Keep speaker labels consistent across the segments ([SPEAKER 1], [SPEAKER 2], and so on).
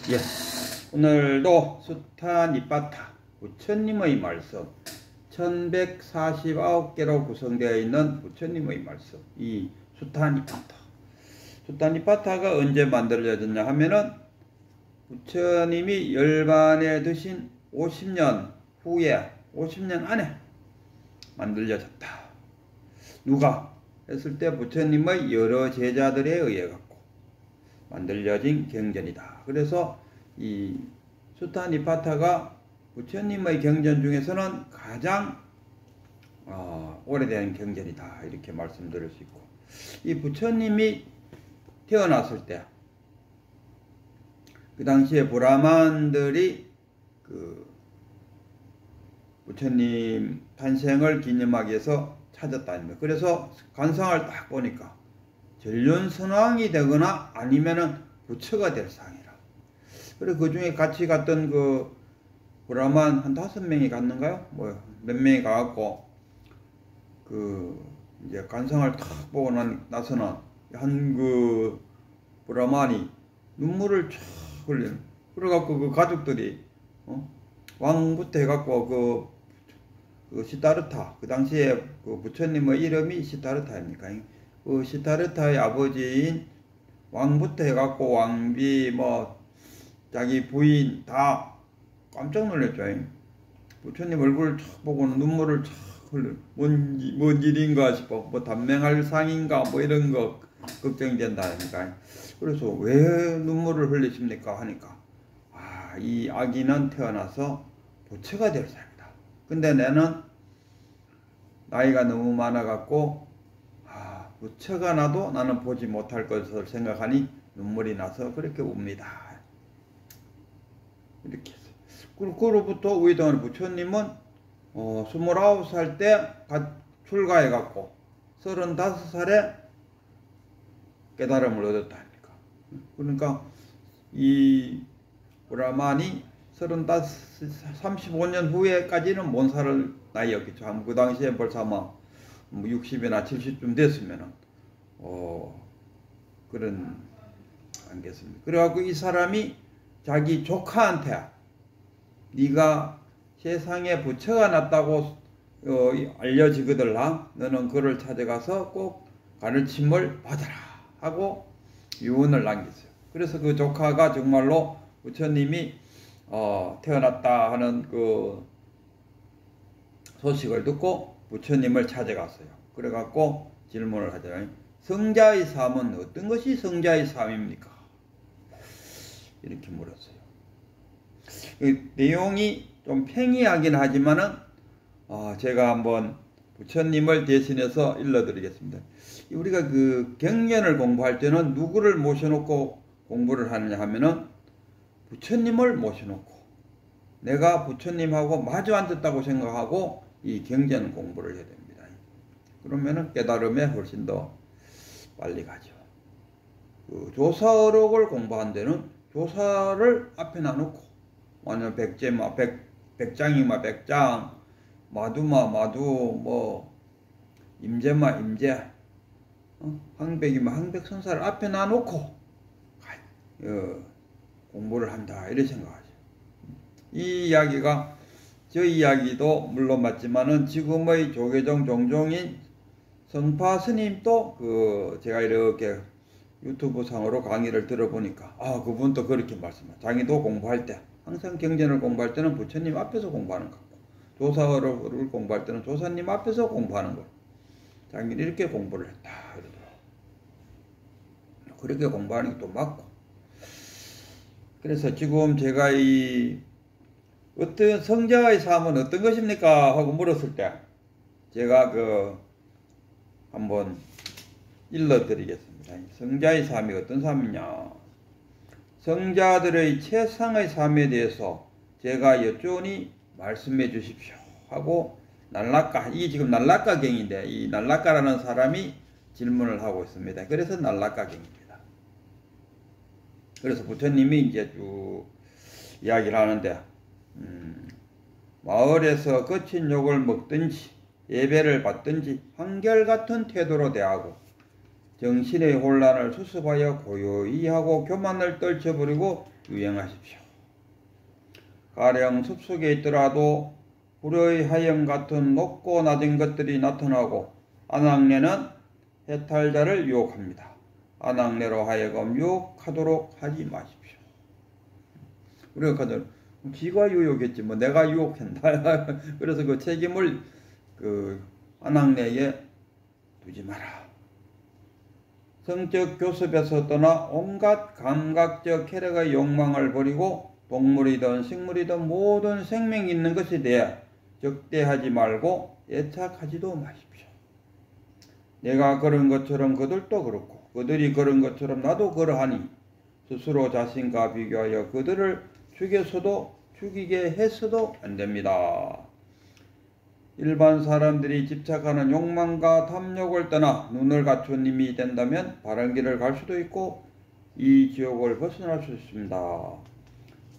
[SPEAKER 1] 예, 오늘도 수타 니파타 부처님의 말씀 1149개로 구성되어 있는 부처님의 말씀, 이 수타 니파타. 수타 니파타가 언제 만들어졌냐 하면은 부처님이 열반에 드신 50년 후에 50년 안에 만들어졌다. 누가 했을 때 부처님의 여러 제자들에 의해 갖고 만들어진 경전이다. 그래서 이 수타 니파타가 부처님의 경전 중에서는 가장 오래된 경전이다. 이렇게 말씀드릴 수 있고, 이 부처님이 태어났을 때 그 당시에 브라만들이 그 부처님 탄생을 기념하기 위해서 찾았다는 거예요. 그래서 관상을 딱 보니까 전륜선왕이 되거나 아니면은 부처가 될 상이라. 그리고 그 중에 같이 갔던 그 브라만 한 5명이 갔는가요? 뭐 몇 명이 가갖고 그 이제 관상을 탁 보고 나서는 한 그 브라만이 눈물을 쫙 흘리는. 그래갖고 그 가족들이 왕부터 해갖고 그 시타르타, 그 당시에 그 부처님의 이름이 시타르타입니까? 그 시타르타의 아버지인 왕부터 해갖고 왕비 뭐 자기 부인 다 깜짝 놀랐죠. 부처님 얼굴을 촥 보고는 눈물을 촥 흘려. 뭔 일인가 싶어. 뭐 단명할 상인가 뭐 이런 거 걱정이 된다니까. 그래서 왜 눈물을 흘리십니까 하니까 이 아기는 태어나서 부처가 될 상이다. 근데 나는 나이가 너무 많아갖고 부처가 나도 나는 보지 못할 것을 생각하니 눈물이 나서 그렇게 웁니다. 이렇게 했어요. 그로부터 우이동안 부처님은 29살 때 출가해갖고 35살에 깨달음을 얻었다 합니까? 그러니까 이 브라만이 35년 후에까지는 못 살 나이였겠죠. 그 당시에 벌써 아마 60이나 70쯤 됐으면은 그런 안겠습니까? 그래갖고 이 사람이 자기 조카한테 네가 세상에 부처가 났다고 알려지거들라. 너는 그를 찾아가서 꼭 가르침을 받아라 하고 유언을 남겼어요. 그래서 그 조카가 정말로 부처님이 태어났다 하는 그 소식을 듣고 부처님을 찾아갔어요. 그래갖고 질문을 하잖아요. 성자의 삶은 어떤 것이 성자의 삶입니까? 이렇게 물었어요. 그 내용이 좀 팽이하긴 하지만은 제가 한번 부처님을 대신해서 일러드리겠습니다. 우리가 그 경전을 공부할 때는 누구를 모셔놓고 공부를 하느냐 하면은 부처님을 모셔놓고 내가 부처님하고 마주 앉았다고 생각하고 이 경전 공부를 해야 됩니다. 그러면은 깨달음에 훨씬 더 빨리 가죠. 그 조사어록을 공부한 데는 조사를 앞에 놔놓고 완전 백장이마 백장, 마두마 마두, 뭐 임제마 임제, 항백이마 항백선사를 앞에 놔놓고 공부를 한다 이렇게 생각하죠. 이 이야기가 저 이야기도 물론 맞지만은 지금의 조계종 종종인 성파 스님도 그 제가 이렇게 유튜브 상으로 강의를 들어보니까 그분도 그렇게 말씀하죠. 자기도 공부할 때 항상 경전을 공부할 때는 부처님 앞에서 공부하는 것 같고 조사어를 공부할 때는 조사님 앞에서 공부하는 것. 자기는 이렇게 공부를 했다 이러더라고요. 그렇게 공부하는 게 또 맞고. 그래서 지금 제가 이 어떤 성자의 삶은 어떤 것입니까 하고 물었을 때 제가 한번 일러드리겠습니다. 성자의 삶이 어떤 삶이냐. 성자들의 최상의 삶에 대해서 제가 여쭈니 말씀해 주십시오 하고 날라까, 이게 지금 날라까경인데 이 날라까라는 사람이 질문을 하고 있습니다. 그래서 날라까경입니다. 그래서 부처님이 이제 쭉 이야기를 하는데 마을에서 거친 욕을 먹든지 예배를 받든지 한결같은 태도로 대하고 정신의 혼란을 수습하여 고요히 하고 교만을 떨쳐버리고 유행하십시오. 가령 숲속에 있더라도 불의 하염 같은 높고 낮은 것들이 나타나고 안악내는 해탈자를 유혹합니다. 안악내로 하여금 유혹하도록 하지 마십시오. 우리가 가장 지가 유혹했지 뭐 내가 유혹한다. 그래서 그 책임을 그 안악내에 두지 마라. 성적 교습에서 떠나 온갖 감각적 쾌락의 욕망을 버리고 동물이든 식물이든 모든 생명이 있는 것에 대해 적대하지 말고 애착하지도 마십시오. 내가 그런 것처럼 그들도 그렇고 그들이 그런 것처럼 나도 그러하니 스스로 자신과 비교하여 그들을 죽여서도 죽이게 해서도 안 됩니다. 일반 사람들이 집착하는 욕망과 탐욕을 떠나 눈을 갖춘 힘이 된다면 바른 길을 갈 수도 있고 이 지옥을 벗어날 수 있습니다.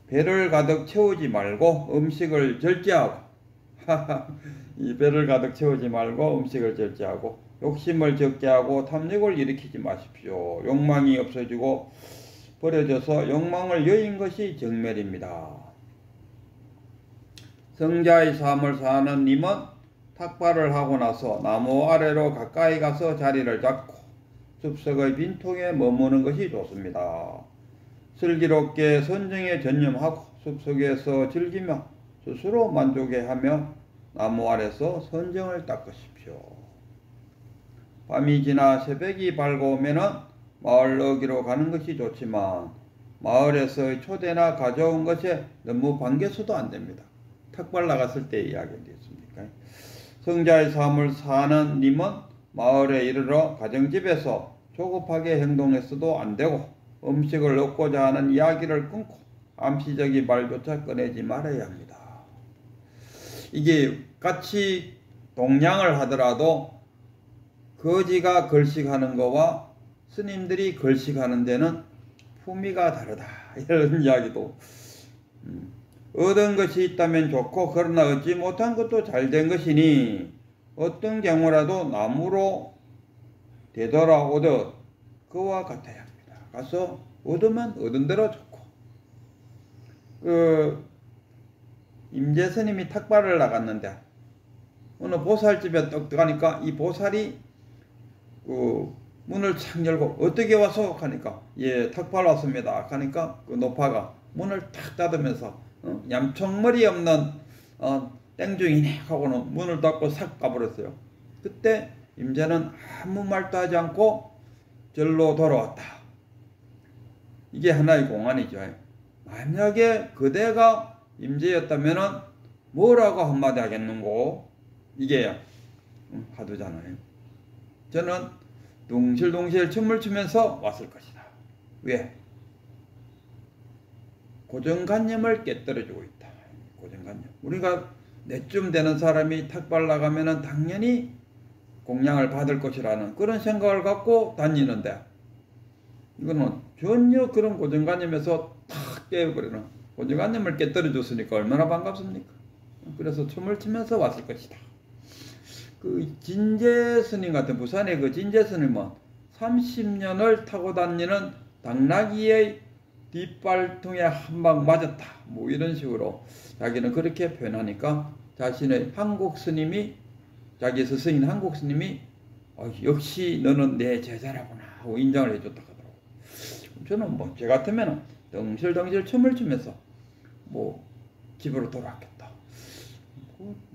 [SPEAKER 1] 배를 가득 채우지 말고 음식을 절제하고 이 배를 가득 채우지 말고 음식을 절제하고 욕심을 적게 하고 탐욕을 일으키지 마십시오. 욕망이 없어지고 버려져서 욕망을 여인 것이 정멸입니다. 성자의 삶을 사는 님은 탁발을 하고 나서 나무 아래로 가까이 가서 자리를 잡고 숲속의 빈통에 머무는 것이 좋습니다. 슬기롭게 선정에 전념하고 숲속에서 즐기며 스스로 만족해하며 나무 아래서 선정을 닦으십시오. 밤이 지나 새벽이 밝아오면은 마을 어기로 가는 것이 좋지만 마을에서의 초대나 가져온 것에 너무 반겨서도 안 됩니다. 탁발 나갔을 때 이야기했습니까? 성자의 삶을 사는 님은 마을에 이르러 가정집에서 조급하게 행동했어도 안 되고 음식을 얻고자 하는 이야기를 끊고 암시적인 말조차 꺼내지 말아야 합니다. 이게 같이 동냥을 하더라도 거지가 걸식하는 거와 스님들이 걸식하는 데는 품위가 다르다. 이런 이야기도 얻은 것이 있다면 좋고 그러나 얻지 못한 것도 잘된 것이니 어떤 경우라도 나무로 되돌아오듯 그와 같아야 합니다. 가서 얻으면 얻은 대로 좋고 임재스님이 탁발을 나갔는데 어느 보살집에 떡 들어가니까 이 보살이 문을 착 열고 어떻게 와서 하니까 예 탁발 왔습니다 하니까 그 노파가 문을 탁 닫으면서 얌총머리 없는 땡중이네 하고는 문을 닫고 싹 가버렸어요. 그때 임재는 아무 말도 하지 않고 절로 돌아왔다. 이게 하나의 공안이죠. 만약에 그대가 임재였다면은 뭐라고 한마디 하겠는고? 이게 화두잖아요. 저는 둥실둥실 춤을 추면서 왔을 것이다. 왜? 고정관념을 깨뜨려주고 있다. 고정관념. 우리가 내쯤 되는 사람이 탁발 나가면은 당연히 공양을 받을 것이라는 그런 생각을 갖고 다니는데 이거는 전혀 그런 고정관념에서 탁 깨어버리는 고정관념을 깨뜨려줬으니까 얼마나 반갑습니까? 그래서 춤을 추면서 왔을 것이다. 그 진제스님 같은 부산의 그 진제스님은 30년을 타고 다니는 당나귀의 뒷발통에 한 방 맞았다. 뭐 이런 식으로 자기는 그렇게 표현하니까 자신의 한국 스님이 자기 스승인 한국 스님이 역시 너는 내 제자라구나 하고 인정을 해줬다 하더라고. 저는 뭐 제 같으면 덩실덩실 춤을 추면서 뭐 집으로 돌아왔겠다.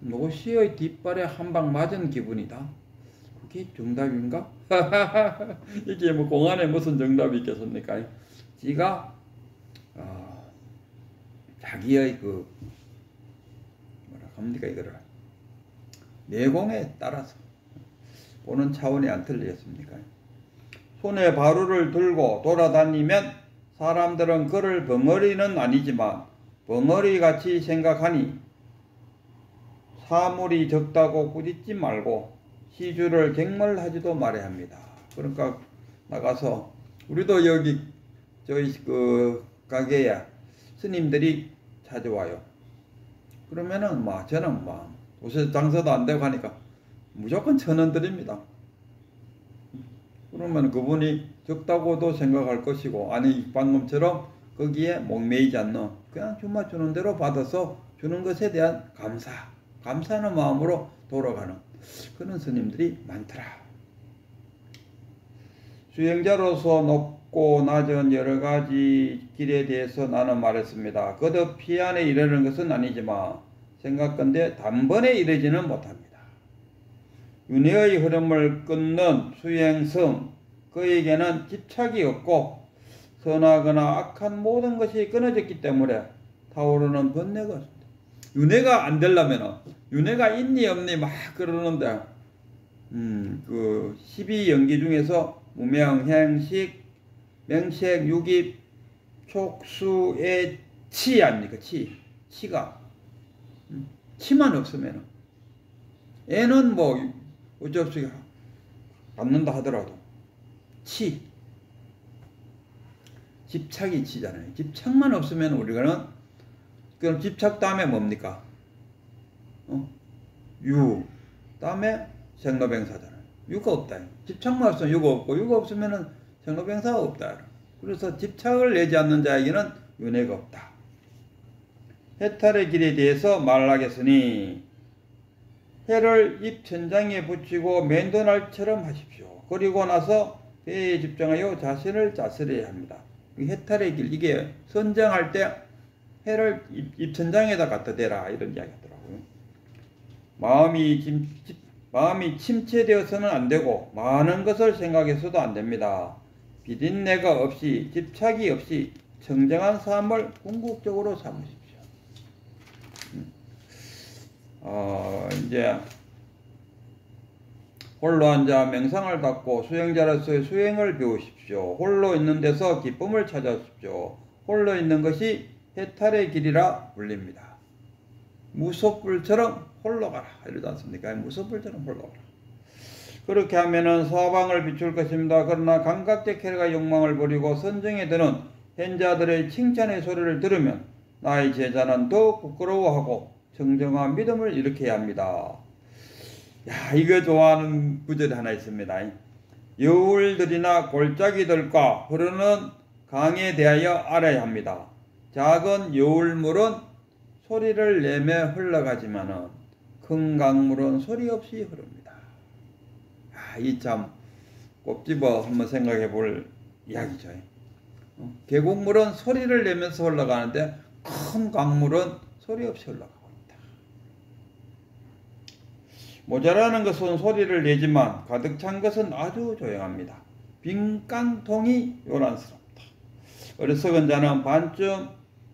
[SPEAKER 1] 노시의 뒷발에 한 방 맞은 기분이다. 그게 정답인가? 이게 뭐 공안에 무슨 정답이 있겠습니까? 지가 자기의 그 뭐라 합니까 이거를 내공에 따라서 보는 차원이 안 틀리겠습니까? 손에 바루를 들고 돌아다니면 사람들은 그를 벙어리는 아니지만 벙어리같이 생각하니 사물이 적다고 꾸짖지 말고 시주를 갱멸하지도 말아야 합니다. 그러니까 나가서 우리도 여기 저희 그 가게에 스님들이 찾아와요. 그러면은 저는 요새 장사도 안 되고 하니까 무조건 1,000원 드립니다. 그러면 그분이 적다고도 생각할 것이고 아니 방금처럼 거기에 목매이지 않는 그냥 주마 주는 대로 받아서 주는 것에 대한 감사하는 마음으로 돌아가는 그런 스님들이 많더라. 수행자로서 높고 낮은 여러 가지 길에 대해서 나는 말했습니다. 거듭 피안에 이르는 것은 아니지만 생각건대 단번에 이르지는 못합니다. 윤회의 흐름을 끊는 수행성, 그에게는 집착이 없고 선하거나 악한 모든 것이 끊어졌기 때문에 타오르는 번뇌가 없습니다. 윤회가 안 되려면 윤회가 있니 없니 막 그러는데 그 12연기 중에서 무명, 행식, 명색, 유깁, 촉수의 치 아닙니까? 치가 치만 없으면 애는 뭐 어쩔 수 받는다 하더라도 집착이 치잖아요. 집착만 없으면 우리가는 그럼 집착 다음에 뭡니까? 유 다음에 생로병사잖아요. 유가 없다. 집착만 없으면 유가 없고 유가 없으면은 생로병사가 없다. 그래서 집착을 내지 않는 자에게는 윤회가 없다. 해탈의 길에 대해서 말하겠으니 해를 입 천장에 붙이고 맨도날처럼 하십시오. 그리고 나서 배에 집중하여 자신을 다스려야 합니다. 해탈의 길, 이게 선정할 때 해를 입 천장에다 갖다 대라 이런 이야기 하더라고요. 마음이 침체되어서는 안 되고 많은 것을 생각해서도 안 됩니다. 비린내가 없이 집착이 없이 청정한 삶을 궁극적으로 삼으십시오. 이제 홀로 앉아 명상을 닦고 수행자로서의 수행을 배우십시오. 홀로 있는 데서 기쁨을 찾아십시오. 홀로 있는 것이 해탈의 길이라 불립니다. 무소불처럼 홀로 가라 이러지 않습니까? 무소불처럼 홀로 가라. 그렇게 하면은 사방을 비출 것입니다. 그러나 감각적 쾌락과 욕망을 버리고 선정에 드는 현자들의 칭찬의 소리를 들으면 나의 제자는 더욱 부끄러워하고 정정한 믿음을 일으켜야 합니다. 야, 이거 좋아하는 구절이 하나 있습니다. 여울들이나 골짜기들과 흐르는 강에 대하여 알아야 합니다. 작은 여울물은 소리를 내며 흘러가지만은 큰 강물은 소리 없이 흐릅니다. 이 참 꼽집어 한번 생각해 볼 이야기죠. 계곡물은 소리를 내면서 흘러가는데 큰 강물은 소리 없이 흘러가고 있다. 모자라는 것은 소리를 내지만 가득 찬 것은 아주 조용합니다. 빈 깡통이 요란스럽다. 어리석은 자는 반쯤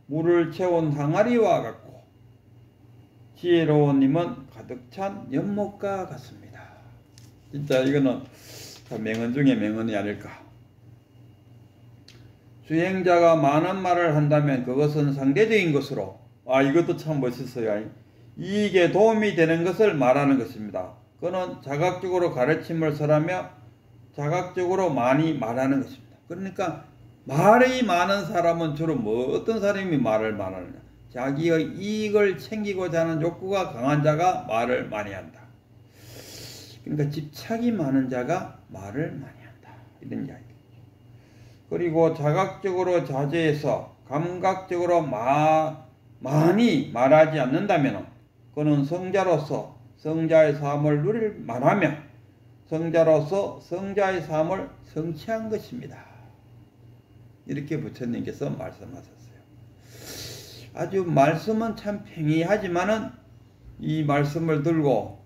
[SPEAKER 1] 물을 채운 항아리와 같고 지혜로운 님은 가득 찬 연못과 같습니다. 진짜 이거는 명언 중에 명언이 아닐까. 수행자가 많은 말을 한다면 그것은 상대적인 것으로 이것도 참 멋있어요. 이익에 도움이 되는 것을 말하는 것입니다. 그는 자각적으로 가르침을 설하며 자각적으로 많이 말하는 것입니다. 그러니까 말이 많은 사람은 주로 어떤 사람이 말을 말하느냐. 자기의 이익을 챙기고자 하는 욕구가 강한 자가 말을 많이 한다. 그러니까 집착이 많은 자가 말을 많이 한다. 이런 이야기죠. 그리고 자각적으로 자제해서 감각적으로 많이 말하지 않는다면 그는 성자로서 성자의 삶을 누릴 만하며 성자로서 성자의 삶을 성취한 것입니다. 이렇게 부처님께서 말씀하셨어요. 아주 말씀은 참 평이하지만은 이 말씀을 들고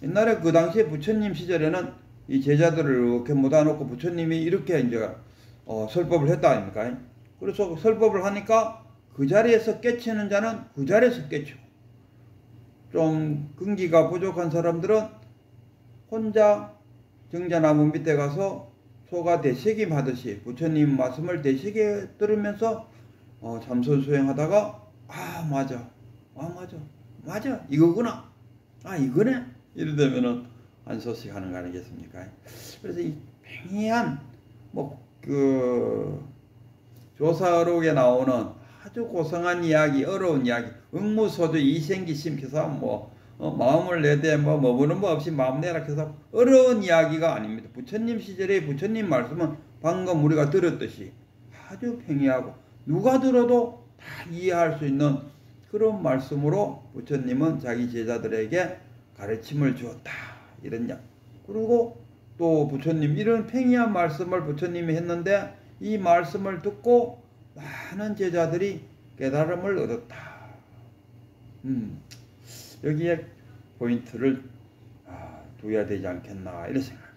[SPEAKER 1] 옛날에 그 당시에 부처님 시절에는 이 제자들을 이렇게 모아놓고 부처님이 이렇게 이제 설법을 했다 아닙니까? 그래서 설법을 하니까 그 자리에서 깨치는 자는 그 자리에서 깨치고 좀 근기가 부족한 사람들은 혼자 정자나무 밑에 가서 소가 대시김 하듯이 부처님 말씀을 대시게 들으면서 잠선 수행하다가 맞아 이거구나 이거네 이러되면은 안소식 하는 거 아니겠습니까? 그래서 이 평이한 조사어록에 나오는 아주 고상한 이야기, 어려운 이야기, 응무소주 이생기심 해서 마음을 내되 머무는 법 없이 마음 내라 해서 어려운 이야기가 아닙니다. 부처님 시절에 부처님 말씀은 방금 우리가 들었듯이 아주 평이하고 누가 들어도 다 이해할 수 있는 그런 말씀으로 부처님은 자기 제자들에게 가르침을 주었다. 이런 양. 그리고 또 부처님 이런 팽이한 말씀을 부처님이 했는데 이 말씀을 듣고 많은 제자들이 깨달음을 얻었다. 여기에 포인트를 둬야 되지 않겠나 이런 생각.